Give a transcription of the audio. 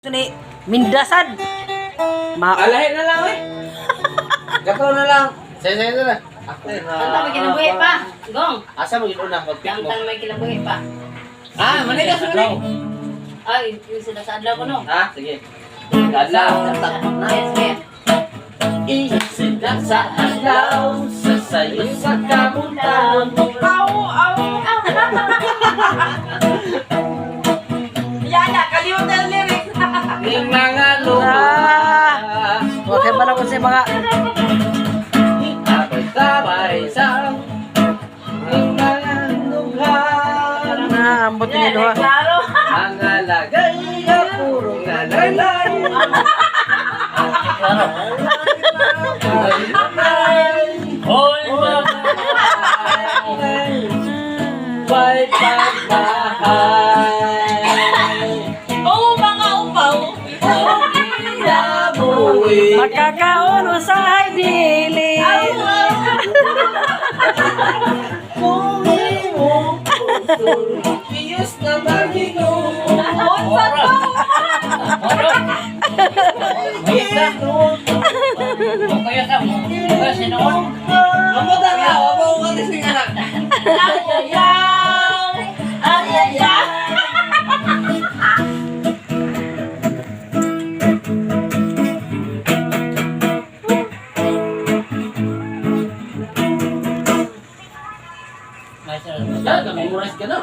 Ni Mindasan. Alahin na lang eh. Gato na lang. Saya na lang. Tantang may kinabuhi pa. Gong. Asa mo yun una? Mag-pick mo. Tantang may kinabuhi pa. Manila sa rin. Ay, yung sila sa adlaw ko no. Sige. Adlaw. Yes, yes. Isindak sa adlaw, sasayo sa kamuntan. Yana, kalimutan ang lyrics. Ning mga luha. Okay ba na ko sa mga Sabay sa ning mga luha. naambot ni duha. Klaro. Ang alagay na puro nalalay. Hoy, may pagbahay. Oo, mga upaw. Makakaon sa dili. Kung imo puso, iyos na magino. Kaya ka mo. Kasi noon. Amo ta nga, amo ko kasi nga. Ayayaw. Ayayaw. Memorize ka na.